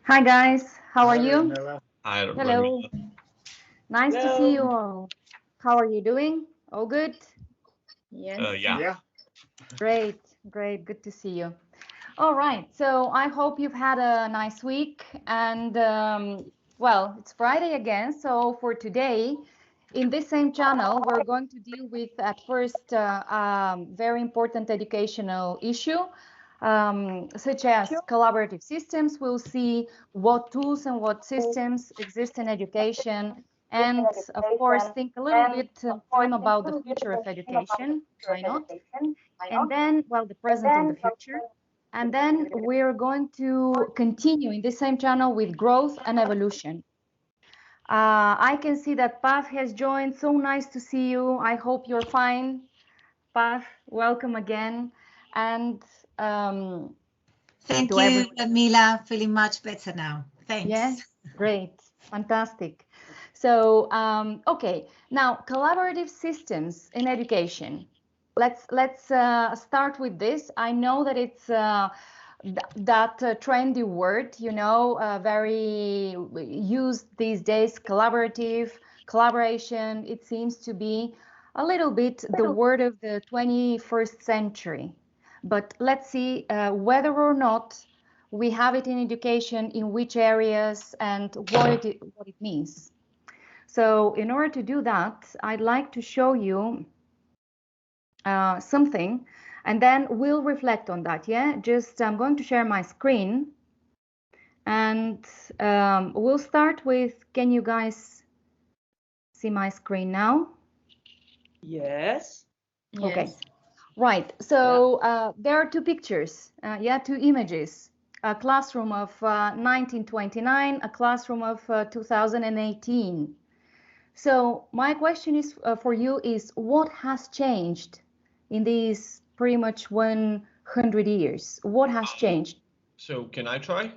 Hi guys, how are you? Hi, Hello, Ramila. nice to see you all. How are you doing? All good? Yes. Yeah. Great, great, good to see you. All right, so I hope you've had a nice week and well, it's Friday again, so for today, in this same channel, we're going to deal with at first very important educational issue, such as collaborative systems. We'll see what tools and what systems exist in education, and of course, think a little bit theme about the future of education. Why not? And then, well, the present and the future. And then we're going to continue in the same channel with growth and evolution. I can see that Path has joined. So nice to see you. I hope you're fine. Path, welcome again. And Thank to you, everyone. Mila. Feeling much better now. Thanks. Yes, great, fantastic. So, okay, now collaborative systems in education. Let's start with this. I know that it's that trendy word, you know, very used these days. Collaboration. It seems to be a little bit the word of the 21st century. But let's see whether or not we have it in education, in which areas, and what it means. So in order to do that, I'd like to show you something, and then we'll reflect on that. Yeah, just I'm going to share my screen, and we'll start with, can you guys see my screen now? Yes. Okay, right. So there are two pictures, two images. A classroom of 1929, a classroom of 2018. So my question is for you is, what has changed in these pretty much 100 years? What has changed? So can I try?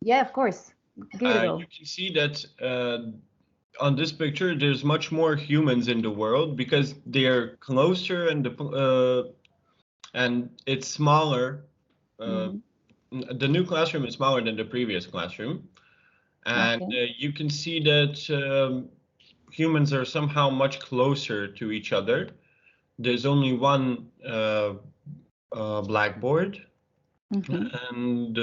Yeah, of course. Give it a go. You can see that on this picture, there's much more humans in the world because they're closer and it's smaller. The new classroom is smaller than the previous classroom, and you can see that humans are somehow much closer to each other. There's only one blackboard, and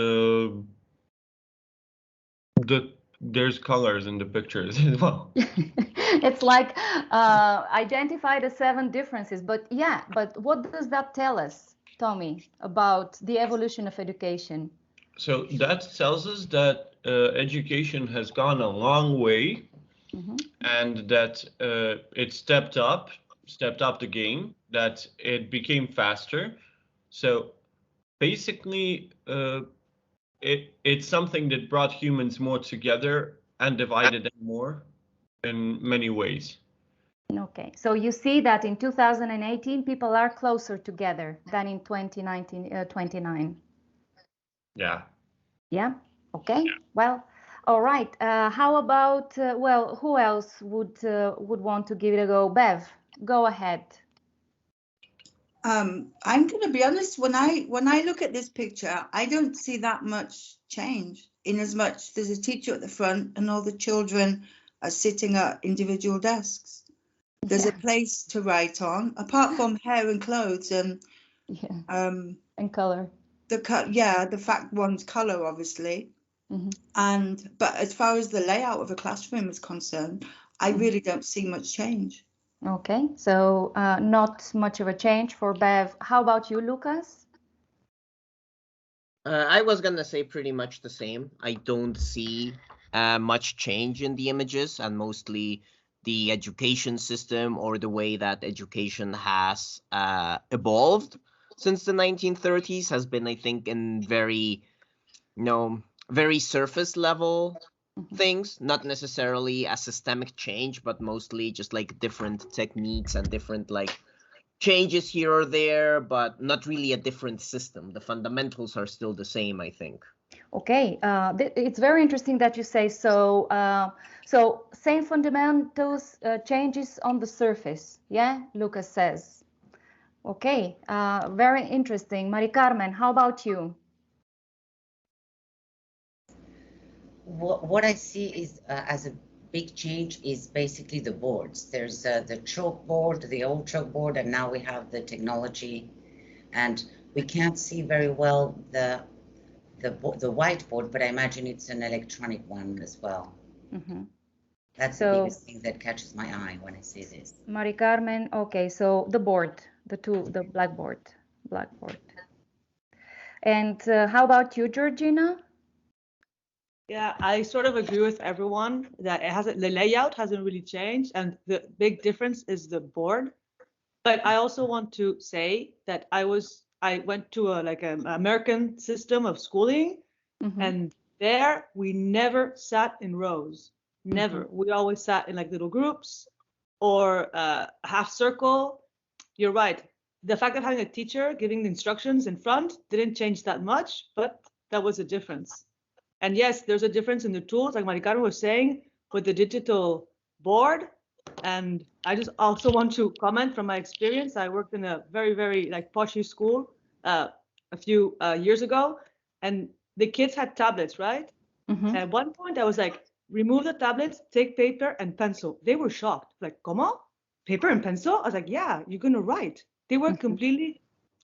there's colors in the pictures as well. It's like identify the 7 differences, but what does that tell us, Tommy, about the evolution of education? So that tells us that education has gone a long way, and that it stepped up the game, that it became faster. So basically, it's something that brought humans more together and divided them more in many ways. Okay, so you see that in 2018, people are closer together than in 29. Yeah. Yeah. Okay. Yeah. Well, all right. How about well, who else would want to give it a go? Bev, go ahead. I'm going to be honest. When I look at this picture, I don't see that much change. In as much there's a teacher at the front, and all the children are sitting at individual desks. There's a place to write on, apart from hair and clothes and and color. The fact one's color, obviously. But as far as the layout of a classroom is concerned, I really don't see much change. Okay, so not much of a change for Bev. How about you, Lucas? I was gonna say pretty much the same. I don't see much change in the images, and mostly the education system or the way that education has evolved since the 1930s has been, I think, in very, very surface level things, not necessarily a systemic change, but mostly just like different techniques and different like changes here or there, but not really a different system. The fundamentals are still the same, I think. Okay, it's very interesting that you say so. So same fundamentals, changes on the surface. Yeah, Lucas says. Okay, very interesting. Mari Carmen, how about you? what I see is as a big change is basically the boards. There's the chalkboard, the old chalkboard, and now we have the technology, and we can't see very well the whiteboard, but I imagine it's an electronic one as well. Mm-hmm. That's the biggest thing that catches my eye when I see this. Mari Carmen, okay, so the board, the blackboard. And how about you, Giorgina? Yeah, I sort of agree with everyone that the layout hasn't really changed, and the big difference is the board. But I also want to say that I went to an American system of schooling, and there we never sat in rows. Never. We always sat in like little groups or half circle. You're right. The fact of having a teacher giving the instructions in front didn't change that much, but that was a difference. And yes, there's a difference in the tools, like Mari Carmen was saying, with the digital board. And I just also want to comment from my experience. I worked in a very, very like poshy school a few years ago, and the kids had tablets, right? At one point, I was like, remove the tablets, take paper and pencil. They were shocked. Like, ¿cómo? Paper and pencil? I was like, yeah, you're going to write. They were completely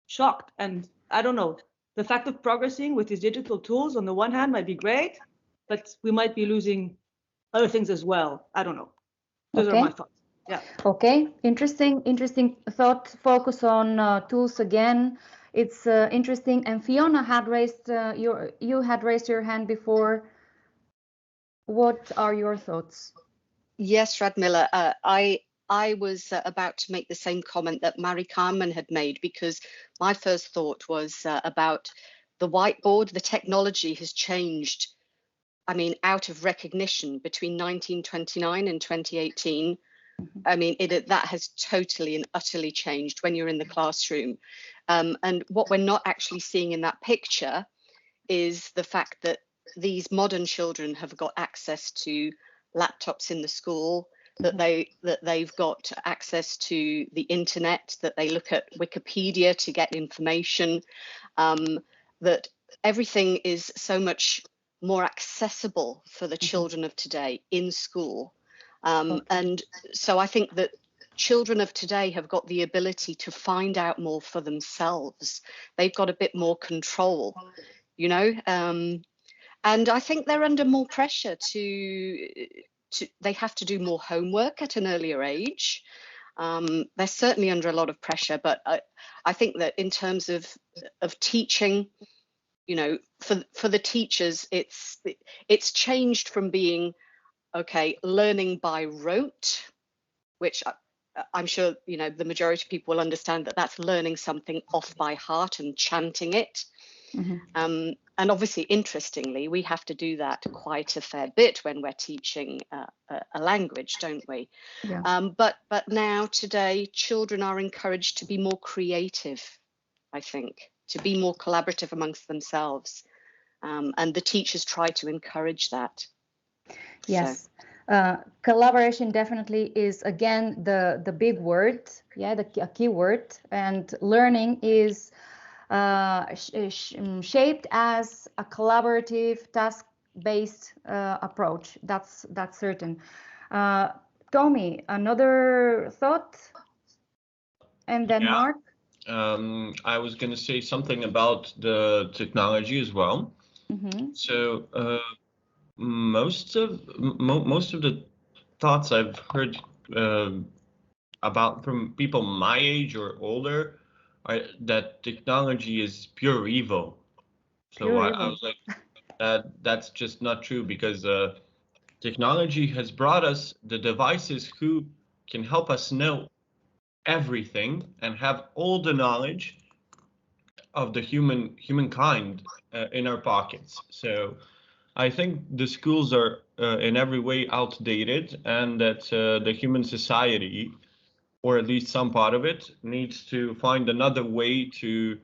shocked. And I don't know, the fact of progressing with these digital tools on the one hand might be great, but we might be losing other things as well. I don't know. Those are my thoughts. Yeah. Okay, interesting thought. Focus on tools again. It's interesting. And Fiona had raised you had raised your hand before. What are your thoughts? Yes, Radmila, I was about to make the same comment that Mari Carmen had made, because my first thought was about the whiteboard. The technology has changed, I mean, out of recognition between 1929 and 2018. I mean, that has totally and utterly changed when you're in the classroom. And what we're not actually seeing in that picture is the fact that these modern children have got access to laptops in the school, that they've got access to the internet, that they look at Wikipedia to get information, that everything is so much more accessible for the children of today in school. And so I think that children of today have got the ability to find out more for themselves. They've got a bit more control, you know, and I think they're under more pressure they have to do more homework at an earlier age. They're certainly under a lot of pressure, but I think that in terms of teaching, you know, for the teachers, it's changed from being, okay, learning by rote, which I'm sure, you know, the majority of people will understand that that's learning something off by heart and chanting it. And obviously, interestingly, we have to do that quite a fair bit when we're teaching a language, don't we? Yeah. But now today, children are encouraged to be more creative, I think, to be more collaborative amongst themselves. And the teachers try to encourage that. Yes. So. Collaboration definitely is, again, the big word, yeah, a key word. And learning is shaped as a collaborative, task-based approach. That's certain. Tommy, another thought? And then Mark? I was going to say something about the technology as well. So most of the thoughts I've heard about from people my age or older are that technology is pure evil. So I was like, that's just not true, because technology has brought us the devices who can help us know everything and have all the knowledge of the humankind in our pockets. So I think the schools are in every way outdated, and that the human society, or at least some part of it, needs to find another way to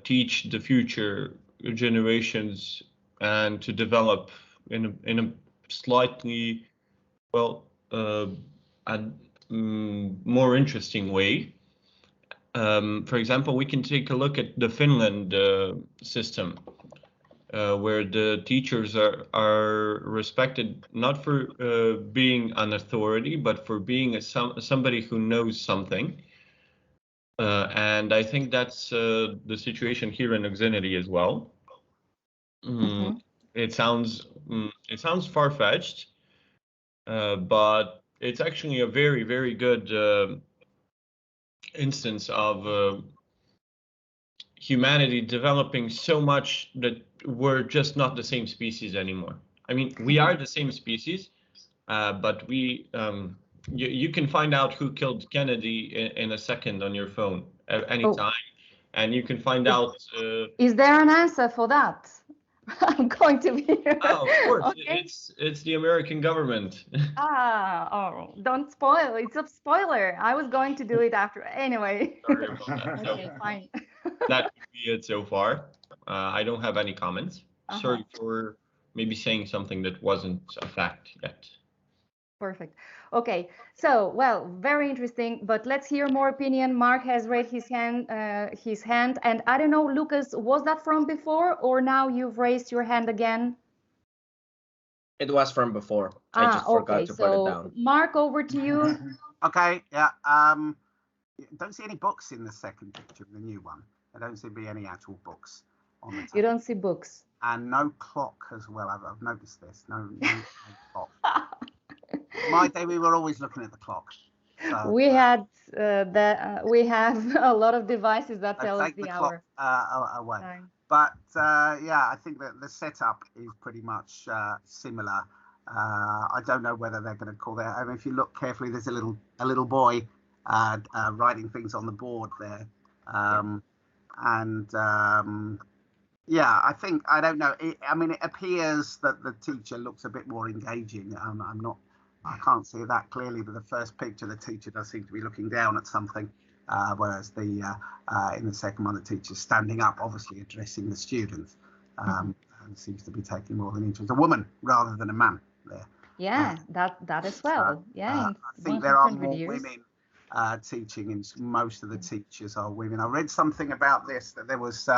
teach the future generations and to develop in a slightly, well, more interesting way. For example, we can take a look at the Finland system. where the teachers are respected not for being an authority, but for being somebody who knows something. And I think that's the situation here in Xfinity as well. It sounds far-fetched, but it's actually a very, very good instance of humanity developing so much that we're just not the same species anymore. I mean, we are the same species, but you can find out who killed Kennedy in a second on your phone at any time, and you can find out. Is there an answer for that? I'm going to be. Oh, of course, okay. it's the American government. Don't spoil. It's a spoiler. I was going to do it after. Anyway. Sorry about that. Okay, fine. That could be it so far. I don't have any comments. Sorry for maybe saying something that wasn't a fact yet. Perfect. Okay, so, well, very interesting, but let's hear more opinion. Mark has raised his hand, and I don't know, Lucas, was that from before, or now you've raised your hand again? It was from before. I just forgot to put it down. Mark, over to you. Okay, yeah. Don't see any books in the second picture, the new one. There don't seem to be any actual books on the table. You don't see books. And no clock as well. I've noticed this. No clock. My day, we were always looking at the clock. So, we have a lot of devices that tell us the hour. Away. Time. But yeah, I think that the setup is pretty much similar. I don't know whether they're going to call that. I mean, if you look carefully, there's a little boy writing things on the board there, yeah, I don't know. I mean, it appears that the teacher looks a bit more engaging. I can't see that clearly, but the first picture, the teacher does seem to be looking down at something, whereas in the second one, the teacher's standing up, obviously addressing the students, and seems to be taking more of an interest. A woman rather than a man there. Yeah, that as well. I think there are more women teaching, and most of the teachers are women. I read something about this, that there was,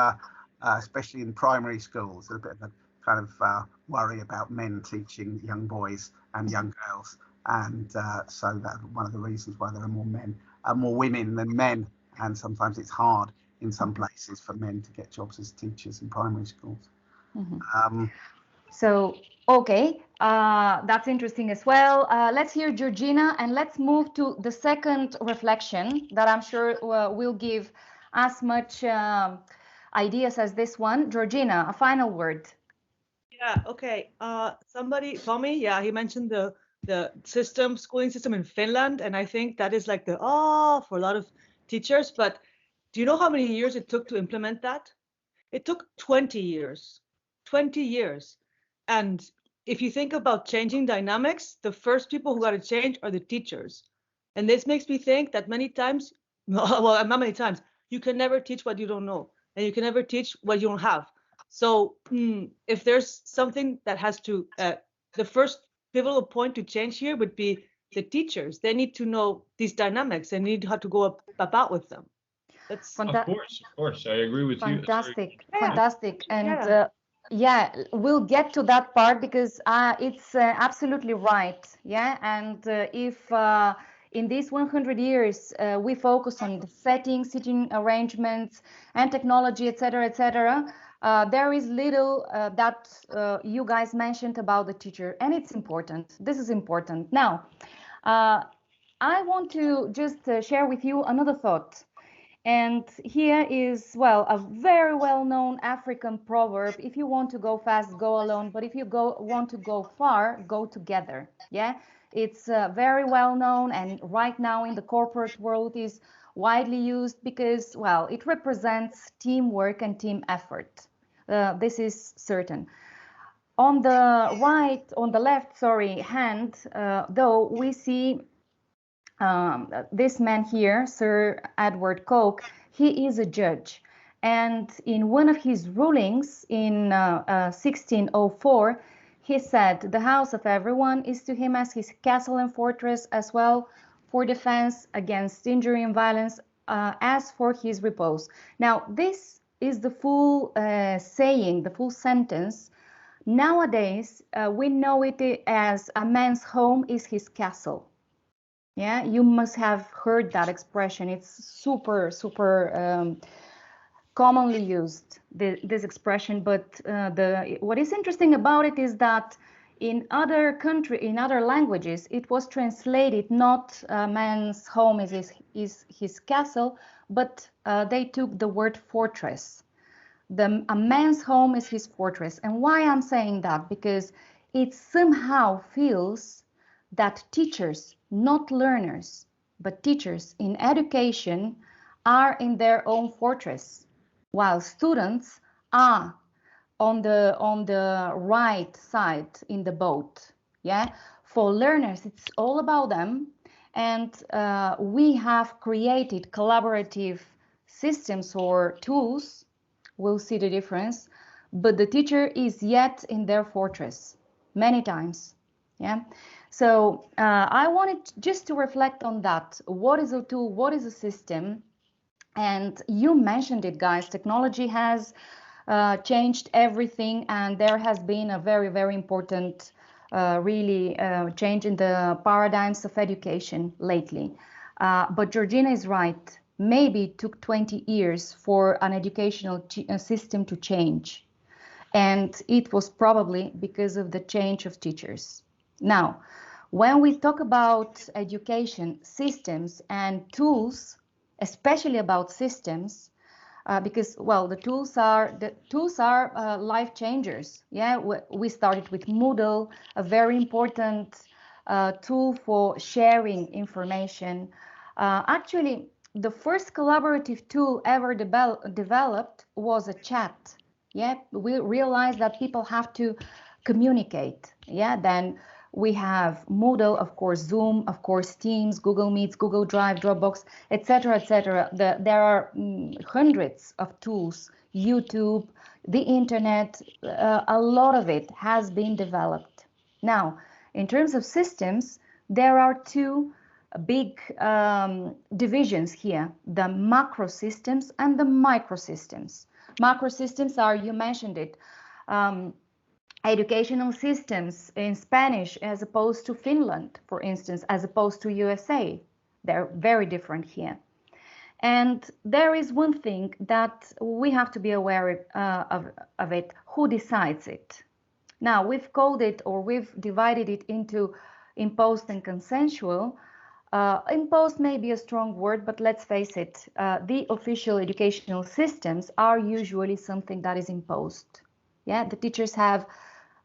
especially in primary schools, a bit of a kind of worry about men teaching young boys and young girls, and so that's one of the reasons why there are more women than men, and sometimes it's hard in some places for men to get jobs as teachers in primary schools. So, okay, that's interesting as well. Let's hear Giorgina, and let's move to the second reflection that I'm sure will give as much ideas as this one. Giorgina, a final word. Yeah, okay. Tommy, yeah, he mentioned the schooling system in Finland, and I think that is like for a lot of teachers. But do you know how many years it took to implement that? It took 20 years. 20 years. And if you think about changing dynamics, the first people who got to change are the teachers. And this makes me think that many times, well, not many times, you can never teach what you don't know, and you can never teach what you don't have. So if there's something that has to, the first pivotal point to change here would be the teachers. They need to know these dynamics and need how to go about with them. That's of course, I agree with you. Fantastic. And yeah, we'll get to that part because it's absolutely right. Yeah, and if in these 100 years we focus on the seating arrangements and technology, etc., there is little that you guys mentioned about the teacher, and it's important. This is important. Now, I want to just share with you another thought. And here is, well, a very well-known African proverb: if you want to go fast, go alone, but if you want to go far, go together. Yeah, it's very well-known, and right now in the corporate world is widely used because, well, it represents teamwork and team effort. This is certain. On the left hand, though, we see this man here, Sir Edward Coke. He is a judge, and in one of his rulings in 1604, he said, "The house of everyone is to him as his castle and fortress, as well for defense against injury and violence as for his repose." Now, this is the full saying, the full sentence. Nowadays, we know it as a man's home is his castle. Yeah, you must have heard that expression. It's super commonly used, this expression. But what is interesting about it is that in other languages, it was translated not man's home is his castle, but they took the word fortress. A man's home is his fortress. And why I'm saying that? Because it somehow feels that teachers, not learners, but teachers in education are in their own fortress, while students are on the right side in the boat. Yeah, for learners, it's all about them. And we have created collaborative systems or tools. We'll see the difference, but the teacher is yet in their fortress many times. Yeah, so I wanted just to reflect on that. What is a tool? What is a system? And you mentioned it, guys. Technology has changed everything, and there has been a very important really change in the paradigms of education lately. But Giorgina is right. Maybe it took 20 years for an educational system to change. And it was probably because of the change of teachers. Now, when we talk about education systems and tools, especially about systems, because, well, the tools are life changers. Yeah, we started with Moodle, a very important tool for sharing information. Actually, the first collaborative tool ever developed was a chat. Yeah, we realized that people have to communicate. Yeah, then we have Moodle, of course, Zoom, of course, Teams, Google Meets, Google Drive, Dropbox, etc., etc. There are hundreds of tools, YouTube, the internet, a lot of it has been developed. Now, in terms of systems, there are two big divisions here, the macro systems and the micro systems. Macro systems are, you mentioned it, educational systems in Spanish as opposed to Finland, for instance, as opposed to USA. They're very different here. And there is one thing that we have to be aware of it, who decides it. Now, we've called it, or we've divided it into imposed and consensual. Imposed may be a strong word, but let's face it, the official educational systems are usually something that is imposed. Yeah, the teachers have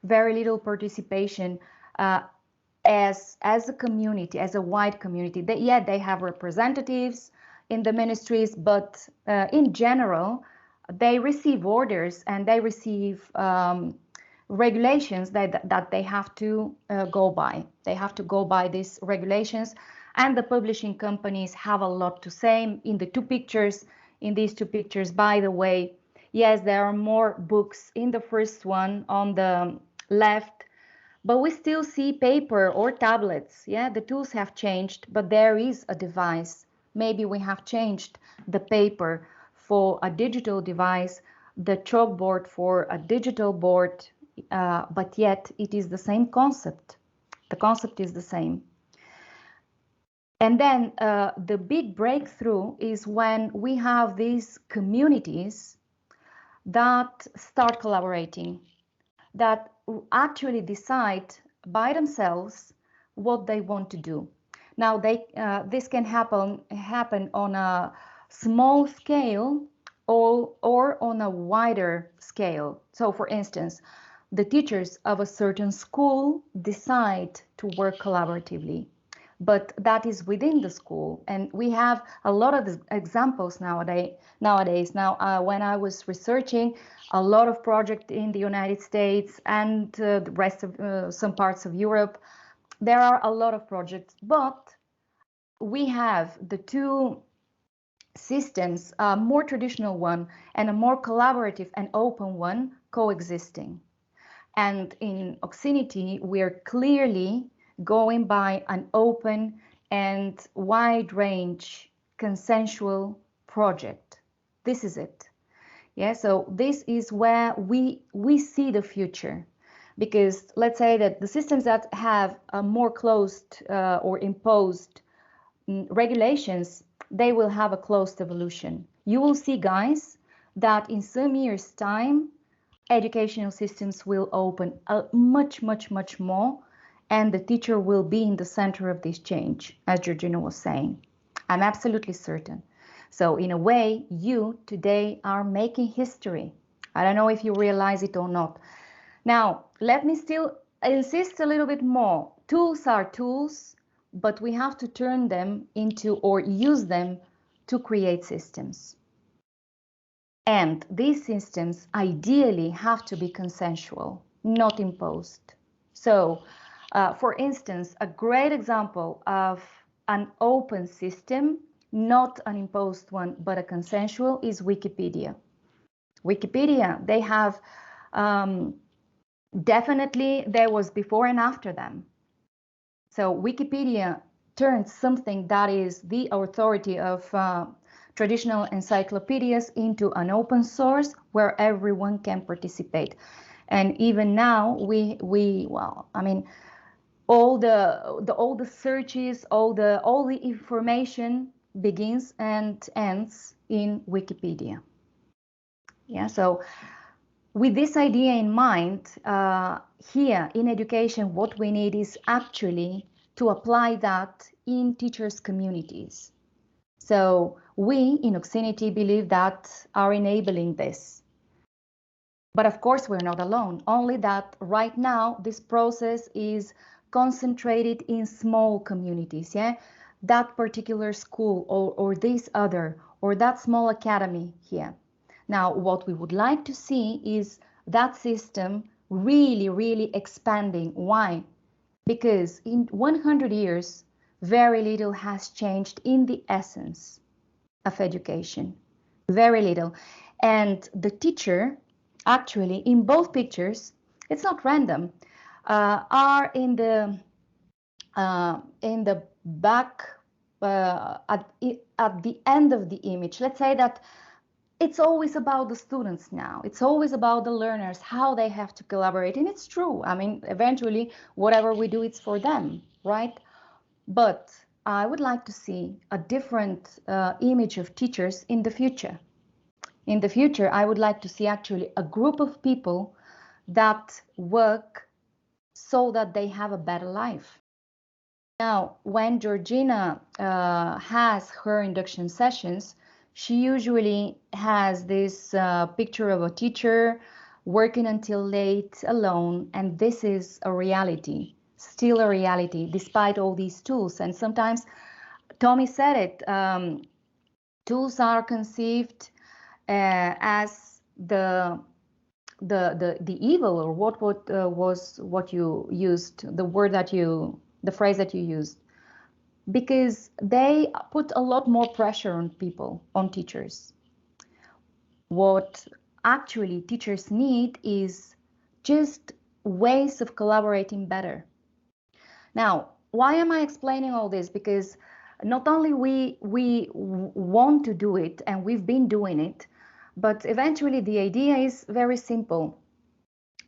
very little participation as a community, as a wide community. They have representatives in the ministries, but in general, they receive orders and they receive regulations that they have to go by. They have to go by these regulations, and the publishing companies have a lot to say. In these two pictures, by the way, yes, there are more books in the first one on the left, but we still see paper or tablets. Yeah, the tools have changed, but there is a device. Maybe we have changed the paper for a digital device, the chalkboard for a digital board, but yet it is the same concept. The concept is the same. And then the big breakthrough is when we have these communities that start collaborating, that actually decide by themselves what they want to do. Now, this can happen on a small scale or on a wider scale. So, for instance, the teachers of a certain school decide to work collaboratively, but that is within the school. And we have a lot of examples nowadays. Now, when I was researching a lot of projects in the United States and the rest of some parts of Europe, there are a lot of projects, but we have the two systems, a more traditional one and a more collaborative and open one, coexisting. And in Oxinity, we are clearly going by an open and wide range consensual project. This is it. Yeah, so this is where we see the future, because let's say that the systems that have a more closed or imposed regulations, they will have a closed evolution. You will see, guys, that in some years' time, educational systems will open much more, and the teacher will be in the center of this change, as Giorgina was saying. I'm absolutely certain. So in a way, you today are making history. I don't know if you realize it or not. Now, let me still insist a little bit more. Tools are tools, but we have to turn them into or use them to create systems. And these systems ideally have to be consensual, not imposed. So, for instance, a great example of an open system, not an imposed one, but a consensual, is Wikipedia. Wikipedia, they have, definitely there was before and after them. So Wikipedia turned something that is the authority of traditional encyclopedias into an open source where everyone can participate. And even now, well, I mean, all the searches, all the information begins and ends in Wikipedia. Yeah, so with this idea in mind, here in education, what we need is actually to apply that in teachers' communities. So we in Oxinity believe that are enabling this. But of course, we're not alone, only that right now this process is concentrated in small communities. Yeah, that particular school or this other or that small academy here. Now, what we would like to see is that system really expanding. Why? Because in 100 years, very little has changed in the essence of education. Very little. And the teacher, actually, in both pictures, it's not random, are in the back, at the end of the image. Let's say that it's always about the students now. It's always about the learners, how they have to collaborate. And it's true. I mean, eventually, whatever we do, it's for them, right? But I would like to see a different image of teachers in the future. In the future, I would like to see actually a group of people that work so that they have a better life. Now, when Giorgina has her induction sessions, she usually has this picture of a teacher working until late alone, and this is a reality, still a reality, despite all these tools. And sometimes, Tommy said it, tools are conceived as the evil, or what was what you used, the phrase that you used, because they put a lot more pressure on people, on teachers. What actually teachers need is just ways of collaborating better. Now, why am I explaining all this? Because not only we want to do it, and we've been doing it, but eventually the idea is very simple.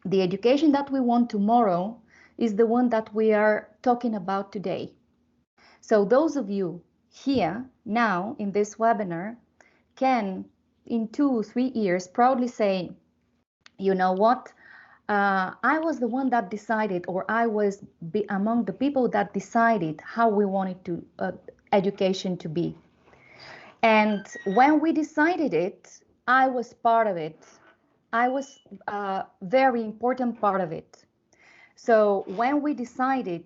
The education that we want tomorrow is the one that we are talking about today. So those of you here now in this webinar can, in 2-3 years, proudly say, you know what, I was the one that decided, or I was among the people that decided how we wanted to education to be. And when we decided it, I was part of it. I was a very important part of it. So when we decided,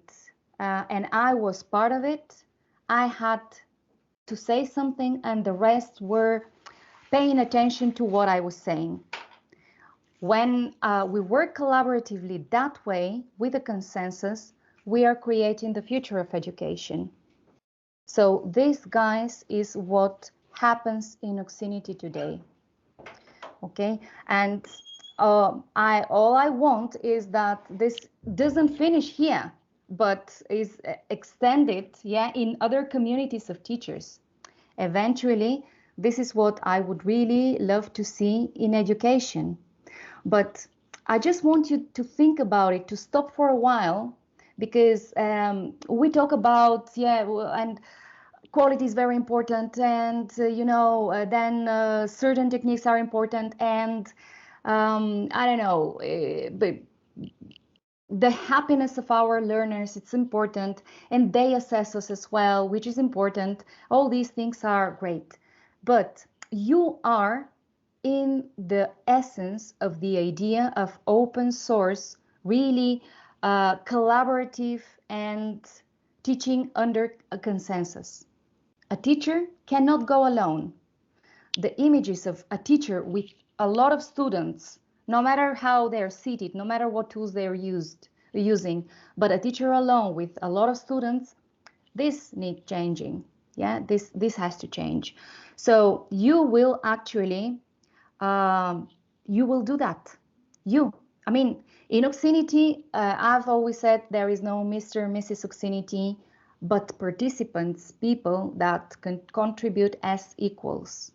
and I was part of it, I had to say something, and the rest were paying attention to what I was saying. When we work collaboratively that way with a consensus, we are creating the future of education. So this, guys, is what happens in Oxinity today. Okay, and all I want is that this doesn't finish here, but is extended, yeah, in other communities of teachers. Eventually, This is what I would really love to see in education. But I just want you to think about it, to stop for a while, because we talk about, and quality is very important, and then certain techniques are important, and I don't know, but the happiness of our learners, it's important, and they assess us as well, which is important. All these things are great, but you are in the essence of the idea of open source, really collaborative and teaching under a consensus. A teacher cannot go alone. The images of a teacher with a lot of students, no matter how they're seated, no matter what tools they're using, but a teacher alone with a lot of students, this needs changing. Yeah, this has to change. So you will actually, you will do that. I mean, in Oxinity, I've always said there is no Mr. and Mrs. Oxinity, but participants, people that can contribute as equals.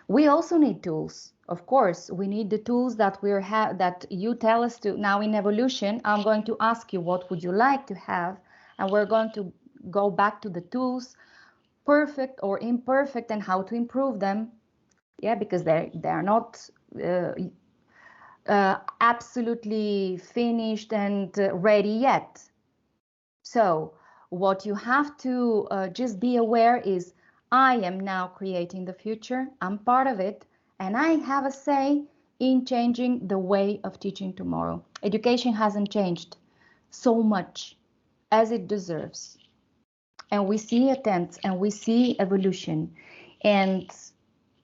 We also need tools. Of course, we need the tools that that you tell us to. Now in evolution, I'm going to ask you what would you like to have, and we're going to go back to the tools, perfect or imperfect, and how to improve them. Yeah, because they're not absolutely finished and ready yet. So what you have to just be aware is, I am now creating the future, I'm part of it, and I have a say in changing the way of teaching tomorrow. Education hasn't changed so much as it deserves. And we see attempts and we see evolution, and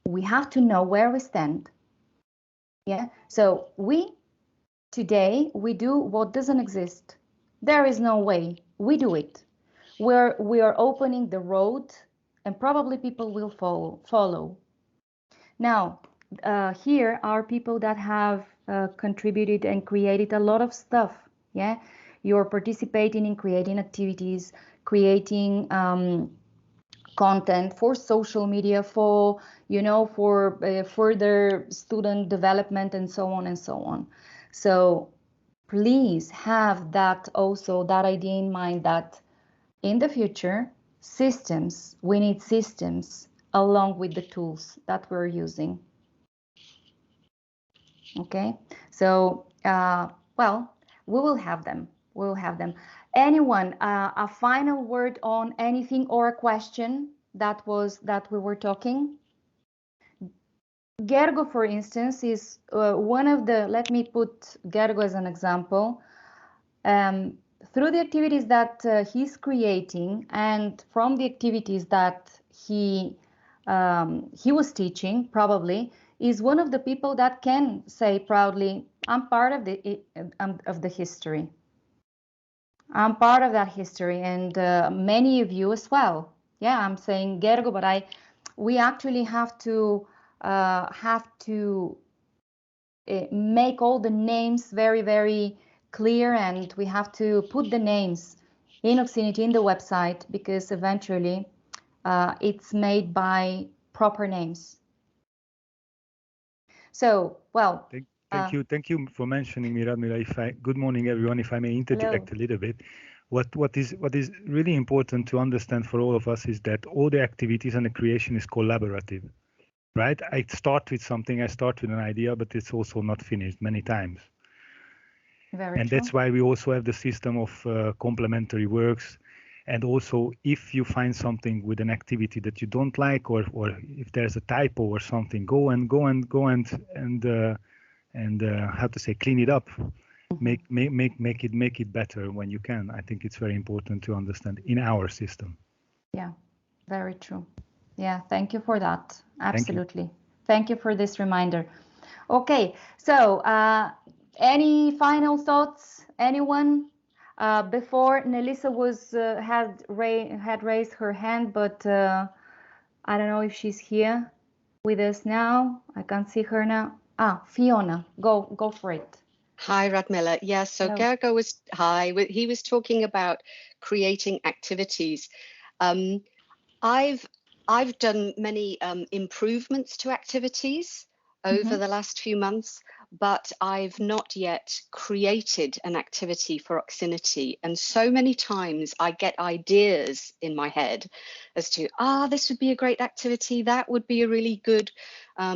we have to know where we stand. Yeah, so today we do what doesn't exist. There is no way. We do it. We are opening the road, and probably people will follow. Now, here are people that have contributed and created a lot of stuff. Yeah, you're participating in creating activities, creating content for social media, for further student development, and so on and so on. So please have that idea in mind, that in the future, we need systems along with the tools that we're using. Okay, so well, we will have them. Anyone, a final word on anything or a question that we were talking? Gergo, for instance, is one of the, let me put Gergo as an example. Through the activities that he's creating, and from the activities that he was teaching, probably is one of the people that can say proudly, I'm part of the history. I'm part of that history, and many of you as well. Yeah, I'm saying Gergo, but we actually have to make all the names very, very clear, and we have to put the names in Oxinity in the website, because eventually it's made by proper names. So, well. Thank you for mentioning me, Radmila. Good morning, everyone. If I may interject a little bit, what is really important to understand for all of us is that all the activities and the creation is collaborative, right? I start with something, I start with an idea, but it's also not finished many times. Very true. That's why we also have the system of complementary works. And also, if you find something with an activity that you don't like, or if there's a typo or something, go and how to say, clean it up, make it better when you can. I think it's very important to understand in our system. Yeah, very true. Yeah, thank you for that. Absolutely. Thank you for this reminder. Okay, so any final thoughts, anyone? Before, Nelisa had raised her hand, but I don't know if she's here with us now. I can't see her now. Fiona, go for it. Hi, Radmila. Yeah, so Gergo he was talking about creating activities. I've I've done many improvements to activities over the last few months, but I've not yet created an activity for Oxinity. And so many times I get ideas in my head as to, this would be a great activity. That would be a really good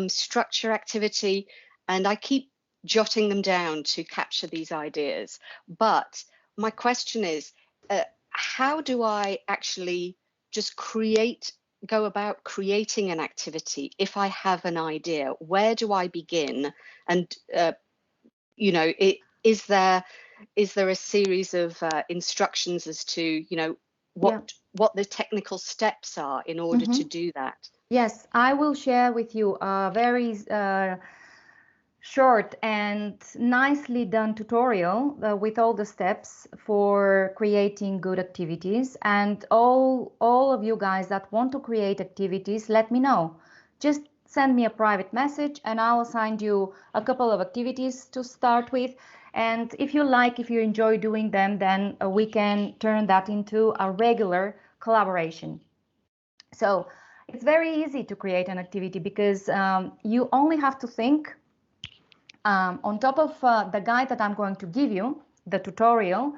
structure activity. And I keep jotting them down to capture these ideas. But my question is, how do I actually just go about creating an activity if I have an idea? Where do I begin? And is there a series of instructions as to what the technical steps are in order to do that? Yes, I will share with you a very short and nicely done tutorial with all the steps for creating good activities. And all of you guys that want to create activities, let me know. Just send me a private message and I'll assign you a couple of activities to start with. And if you enjoy doing them, then we can turn that into a regular collaboration. So it's very easy to create an activity because you only have to think on top of the guide that I'm going to give you, the tutorial,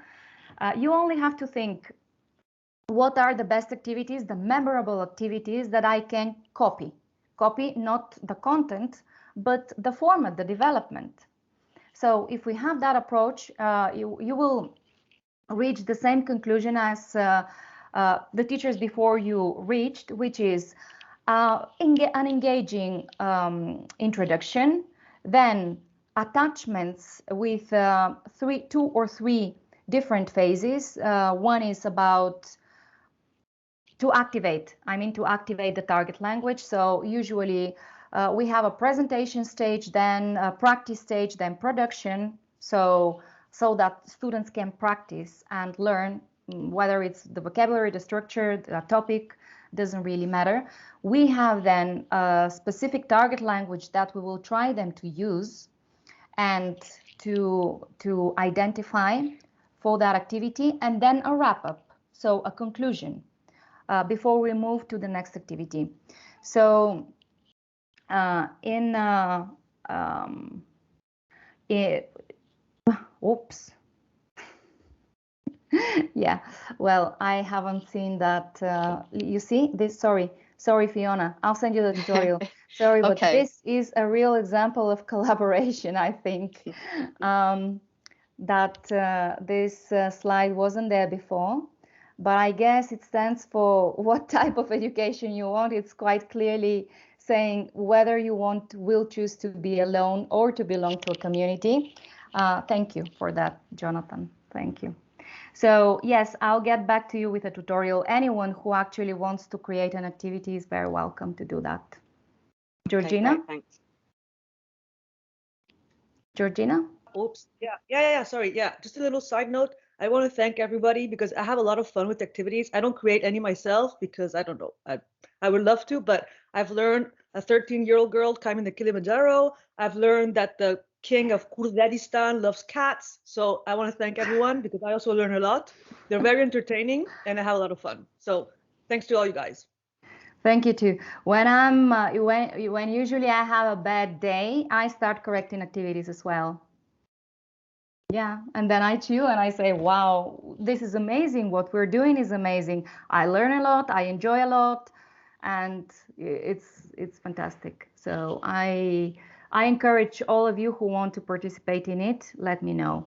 you only have to think, what are the best activities, the memorable activities that I can copy? Copy not the content, but the format, the development. So if we have that approach, you will reach the same conclusion as the teachers before you reached, which is an engaging introduction, then attachments with 2 or 3 different phases. One is about to activate the target language. So usually we have a presentation stage, then a practice stage, then production, so that students can practice and learn, whether it's the vocabulary, the structure, the topic, doesn't really matter. We have then a specific target language that we will try them to use and to identify for that activity, and then a wrap-up, so a conclusion before we move to the next activity. So oops. Yeah, well, I haven't seen that. You see this? Sorry, Fiona. I'll send you the tutorial. Sorry, but this is a real example of collaboration, I think. That this slide wasn't there before, but I guess it stands for what type of education you want. It's quite clearly saying whether you will choose to be alone or to belong to a community. Thank you for that, Jonathan. Thank you. So yes, I'll get back to you with a tutorial. Anyone who actually wants to create an activity is very welcome to do that. Giorgina? Okay, thanks. Georgina? Oops. Yeah. Sorry. Yeah. Just a little side note. I want to thank everybody because I have a lot of fun with activities. I don't create any myself because I don't know. I would love to, but I've learned a 13-year-old girl climbing the Kilimanjaro. I've learned that the king of Kurdistan loves cats. So I want to thank everyone because I also learn a lot. They're very entertaining and I have a lot of fun. So thanks to all you guys. Thank you too. When usually I have a bad day, I start correcting activities as well. Yeah, and then I chew and I say, wow, this is amazing. What we're doing is amazing. I learn a lot, I enjoy a lot, and it's fantastic. So I encourage all of you who want to participate in it, let me know.